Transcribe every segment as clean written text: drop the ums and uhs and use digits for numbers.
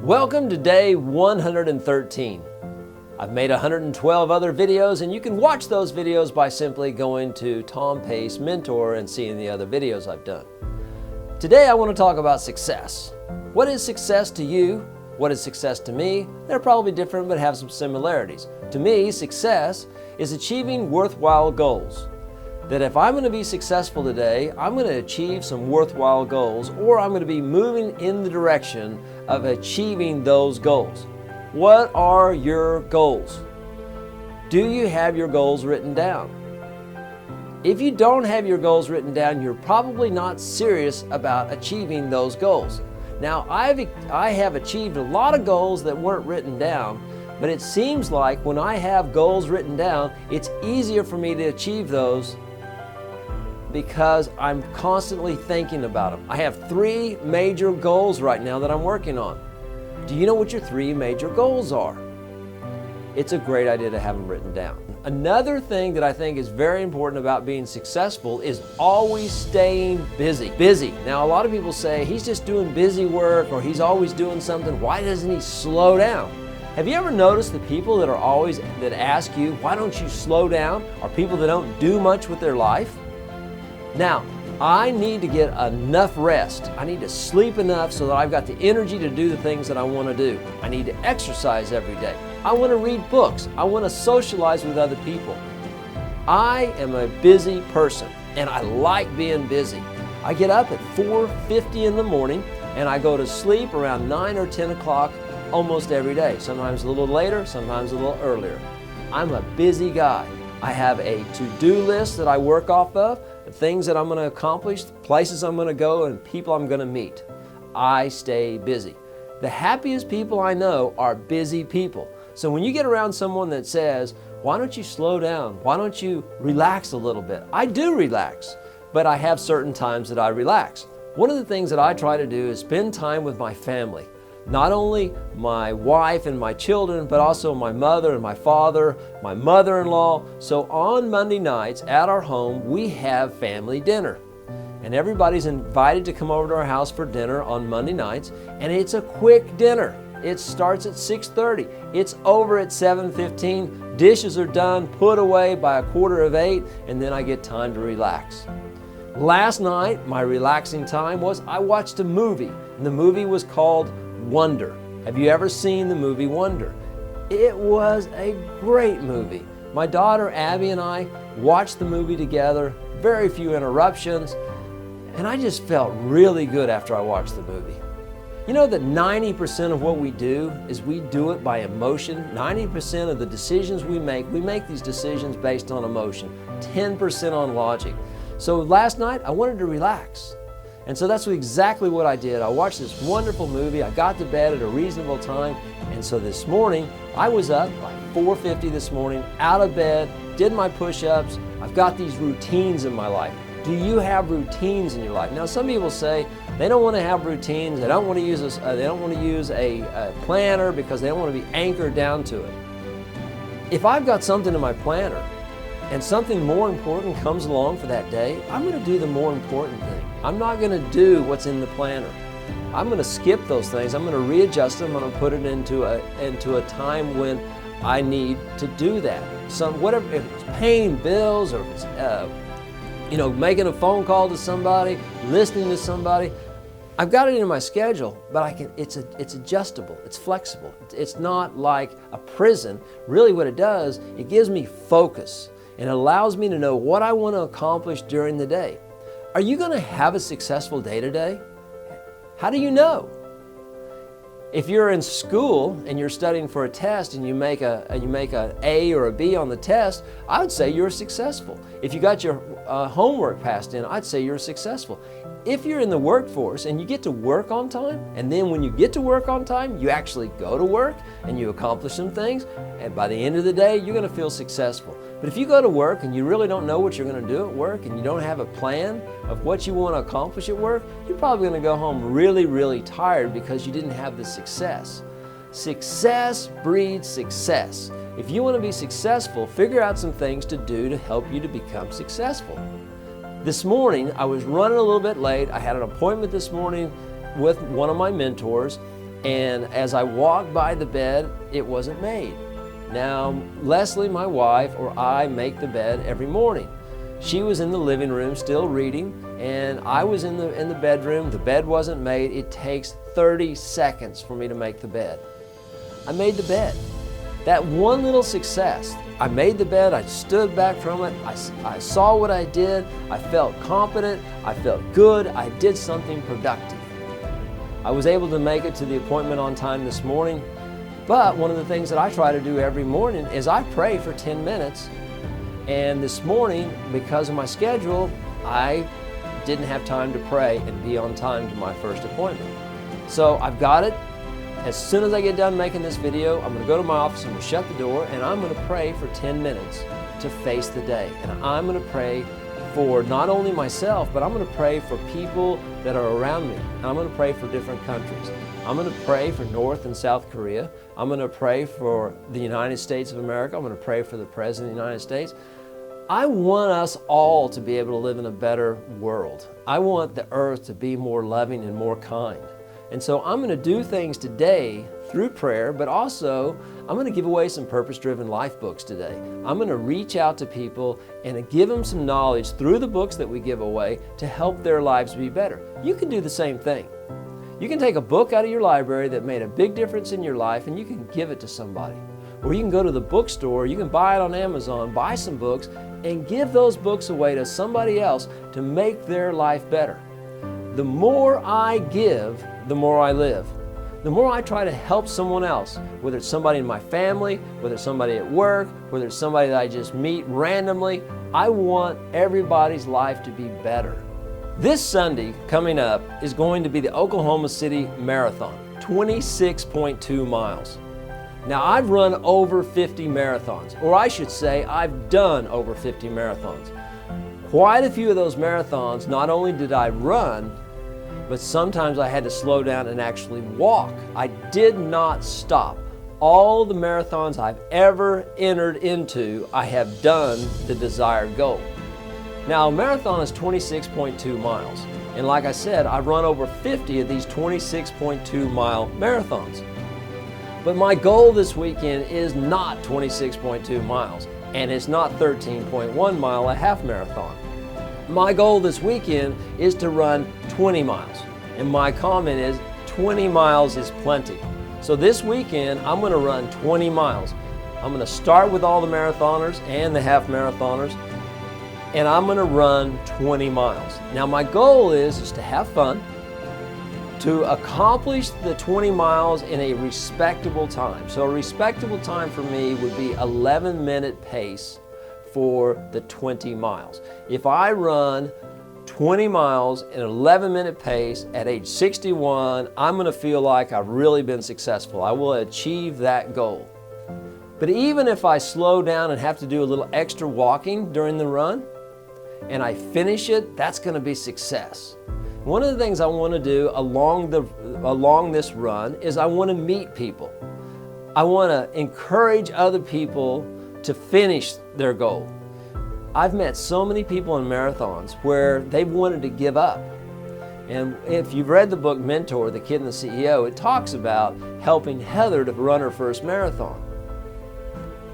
Welcome to day 113. I've made 112 other videos, and you can watch those videos by simply going to Tom Pace Mentor and seeing the other videos I've done. Today I want to talk about success. What is success to you? What is success to me? They're probably different but have some similarities. To me, success is achieving worthwhile goals. That if I'm going to be successful today, I'm going to achieve some worthwhile goals, or I'm going to be moving in the direction of achieving those goals. What are your goals? Do you have your goals written down? If you don't have your goals written down, you're probably not serious about achieving those goals. Now, I have achieved a lot of goals that weren't written down, but it seems like when I have goals written down, it's easier for me to achieve those because I'm constantly thinking about them. I have 3 major goals right now that I'm working on. Do you know what your 3 major goals are? It's a great idea to have them written down. Another thing that I think is very important about being successful is always staying busy. Now, a lot of people say he's just doing busy work or he's always doing something. Why doesn't he slow down? Have you ever noticed the people that ask you, why don't you slow down, are people that don't do much with their life? Now, I need to get enough rest. I need to sleep enough so that I've got the energy to do the things that I want to do. I need to exercise every day. I want to read books. I want to socialize with other people. I am a busy person, and I like being busy. I get up at 4:50 in the morning, and I go to sleep around 9 or 10 o'clock almost every day. Sometimes a little later, sometimes a little earlier. I'm a busy guy. I have a to-do list that I work off of, the things that I'm going to accomplish, places I'm going to go, and people I'm going to meet. I stay busy. The happiest people I know are busy people. So when you get around someone that says, why don't you slow down? Why don't you relax a little bit? I do relax, but I have certain times that I relax. One of the things that I try to do is spend time with my family. Not only my wife and my children, but also my mother and my father, my mother-in-law. So on Monday nights at our home, we have family dinner. And everybody's invited to come over to our house for dinner on Monday nights. And it's a quick dinner. It starts at 6:30. It's over at 7:15. Dishes are done, put away by 7:45, and then I get time to relax. Last night, my relaxing time was I watched a movie. And the movie was called Wonder. Have you ever seen the movie Wonder? It was a great movie. My daughter Abby and I watched the movie together, very few interruptions, and I just felt really good after I watched the movie. You know that 90% of what we do is we do it by emotion. 90% of the decisions we make these decisions based on emotion, 10% on logic. So last night I wanted to relax. And so that's exactly what I did. I watched this wonderful movie. I got to bed at a reasonable time. And so this morning, I was up like 4:50 this morning, out of bed, did my push-ups. I've got these routines in my life. Do you have routines in your life? Now, some people say they don't want to have routines. They don't want to use a planner because they don't want to be anchored down to it. If I've got something in my planner and something more important comes along for that day, I'm going to do the more important thing. I'm not going to do what's in the planner. I'm going to skip those things. I'm going to readjust them. I'm going to put it into a time when I need to do that. Whatever, if it's paying bills or if it's making a phone call to somebody, listening to somebody, I've got it in my schedule, but it's adjustable, it's flexible. It's not like a prison. Really what it does, it gives me focus and it allows me to know what I want to accomplish during the day. Are you going to have a successful day today? How do you know? If you're in school and you're studying for a test and you make an A or a B on the test, I would say you're successful. If you got your homework passed in, I'd say you're successful. If you're in the workforce and you get to work on time, and then when you get to work on time, you actually go to work and you accomplish some things, and by the end of the day, you're going to feel successful. But if you go to work and you really don't know what you're going to do at work and you don't have a plan of what you want to accomplish at work, you're probably going to go home really, really tired because you didn't have the success. Success breeds success. If you want to be successful, figure out some things to do to help you to become successful. This morning, I was running a little bit late. I had an appointment this morning with one of my mentors, And as I walked by the bed, it wasn't made. Now, Leslie, my wife, or I make the bed every morning. She was in the living room still reading, and I was in the bedroom. The bed wasn't made. It takes 30 seconds for me to make the bed. I made the bed. That one little success, I made the bed, I stood back from it, I saw what I did, I felt confident, I felt good, I did something productive. I was able to make it to the appointment on time this morning, but one of the things that I try to do every morning is I pray for 10 minutes. And this morning, because of my schedule, I didn't have time to pray and be on time to my first appointment. So I've got it. As soon as I get done making this video, I'm going to go to my office, I'm going to shut the door, and I'm going to pray for 10 minutes to face the day. And I'm going to pray for not only myself, but I'm going to pray for people that are around me. And I'm going to pray for different countries. I'm going to pray for North and South Korea. I'm going to pray for the United States of America. I'm going to pray for the President of the United States. I want us all to be able to live in a better world. I want the earth to be more loving and more kind. And so I'm going to do things today through prayer, but also I'm going to give away some purpose-driven life books today. I'm going to reach out to people and give them some knowledge through the books that we give away to help their lives be better. You can do the same thing. You can take a book out of your library that made a big difference in your life and you can give it to somebody. Or you can go to the bookstore, you can buy it on Amazon, buy some books, and give those books away to somebody else to make their life better. The more I give, the more I live. The more I try to help someone else, whether it's somebody in my family, whether it's somebody at work, whether it's somebody that I just meet randomly, I want everybody's life to be better. This Sunday coming up is going to be the Oklahoma City Marathon, 26.2 miles. Now, I've run over 50 marathons, or I should say I've done over 50 marathons. Quite a few of those marathons, not only did I run, but sometimes I had to slow down and actually walk. I did not stop. All the marathons I've ever entered into, I have done the desired goal. Now, a marathon is 26.2 miles. And like I said, I've run over 50 of these 26.2 mile marathons. But my goal this weekend is not 26.2 miles, and it's not 13.1 mile a half marathon. My goal this weekend is to run 20 miles. And my comment is 20 miles is plenty. So this weekend, I'm going to run 20 miles. I'm going to start with all the marathoners and the half marathoners, and I'm going to run 20 miles. Now my goal is to have fun, to accomplish the 20 miles in a respectable time. So a respectable time for me would be 11-minute pace for the 20 miles. If I run 20 miles in an 11-minute pace at age 61, I'm going to feel like I've really been successful. I will achieve that goal. But even if I slow down and have to do a little extra walking during the run, and I finish it, that's going to be success. One of the things I want to do along this run is I want to meet people. I want to encourage other people to finish their goal. I've met so many people in marathons where they've wanted to give up. And if you've read the book Mentor, The Kid and the CEO, it talks about helping Heather to run her first marathon.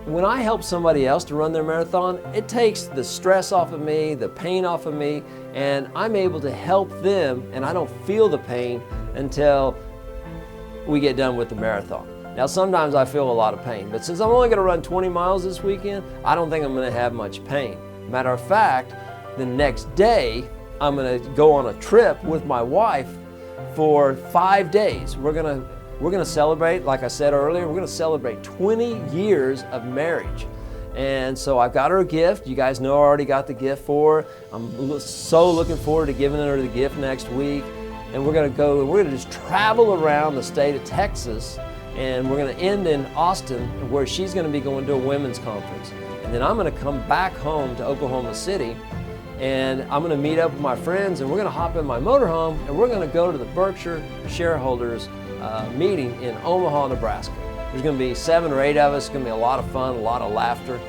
When I help somebody else to run their marathon, it takes the stress off of me, the pain off of me, and I'm able to help them, and I don't feel the pain until we get done with the marathon. Now, sometimes I feel a lot of pain, but since I'm only going to run 20 miles this weekend, I don't think I'm going to have much pain. Matter of fact, the next day, I'm going to go on a trip with my wife for 5 days. We're going to celebrate, like I said earlier, we're going to celebrate 20 years of marriage. And so I've got her a gift. You guys know I already got the gift for her. I'm so looking forward to giving her the gift next week. And we're going to go and we're going to just travel around the state of Texas. And we're going to end in Austin, where she's going to be going to a women's conference. And then I'm going to come back home to Oklahoma City, and I'm going to meet up with my friends, and we're going to hop in my motorhome, and we're going to go to the Berkshire shareholders meeting in Omaha, Nebraska. There's going to be 7 or 8 of us. It's going to be a lot of fun, a lot of laughter.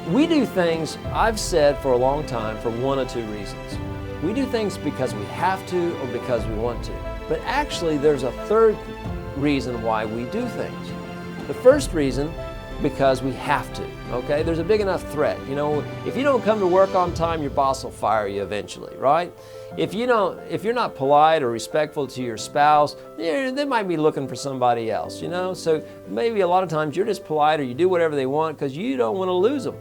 We do things, I've said for a long time, for one of 2 reasons. We do things because we have to or because we want to. But actually, there's a third reason why we do things. The first reason, because we have to, okay? There's a big enough threat. You know, if you don't come to work on time, your boss will fire you eventually, right? If you're not polite or respectful to your spouse, they might be looking for somebody else, you know? So maybe a lot of times you're just polite or you do whatever they want because you don't want to lose them.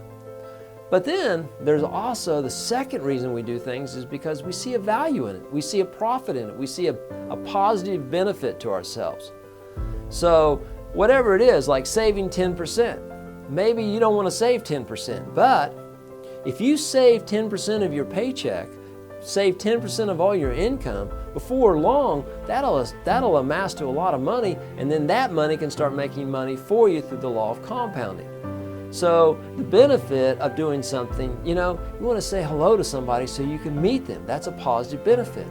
But then there's also the second reason we do things is because we see a value in it. We see a profit in it. We see a positive benefit to ourselves. So whatever it is, like saving 10%, maybe you don't want to save 10%, but if you save 10% of your paycheck, save 10% of all your income, before long, that'll amass to a lot of money, and then that money can start making money for you through the law of compounding. So the benefit of doing something, you want to say hello to somebody so you can meet them. That's a positive benefit.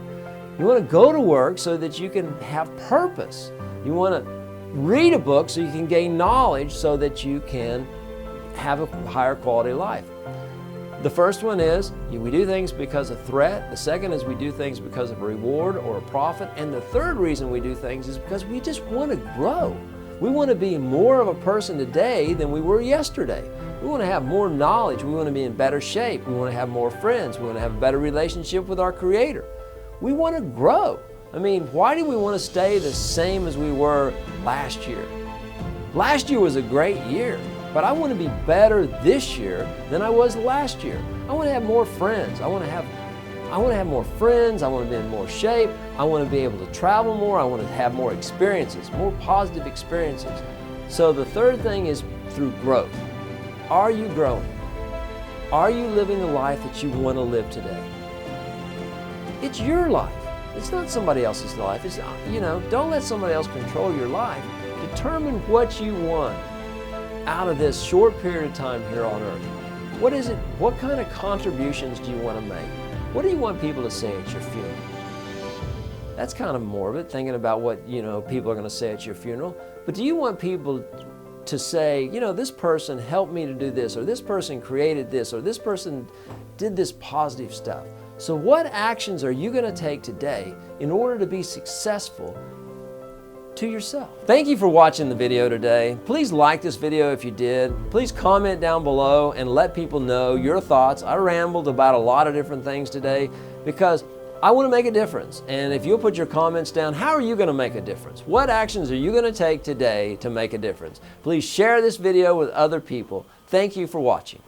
You want to go to work so that you can have purpose. You want to read a book so you can gain knowledge so that you can have a higher quality life. The first one is we do things because of threat. The second is we do things because of reward or a profit. And the third reason we do things is because we just want to grow. We want to be more of a person today than we were yesterday. We want to have more knowledge. We want to be in better shape. We want to have more friends. We want to have a better relationship with our Creator. We want to grow. I mean, why do we want to stay the same as we were last year? Last year was a great year, but I want to be better this year than I was last year. I want to have more friends. I want to have more friends. I want to be in more shape. I want to be able to travel more. I want to have more experiences, more positive experiences. So the third thing is through growth. Are you growing? Are you living the life that you want to live today? It's your life. It's not somebody else's life. It's, don't let somebody else control your life. Determine what you want out of this short period of time here on earth. What is it? What kind of contributions do you want to make? What do you want people to say at your funeral? That's kind of morbid, thinking about what people are going to say at your funeral. But do you want people to say, this person helped me to do this, or this person created this, or this person did this positive stuff? So what actions are you going to take today in order to be successful to yourself? Thank you for watching the video today. Please like this video if you did. Please comment down below and let people know your thoughts. I rambled about a lot of different things today because I want to make a difference. And if you'll put your comments down, how are you going to make a difference? What actions are you going to take today to make a difference? Please share this video with other people. Thank you for watching.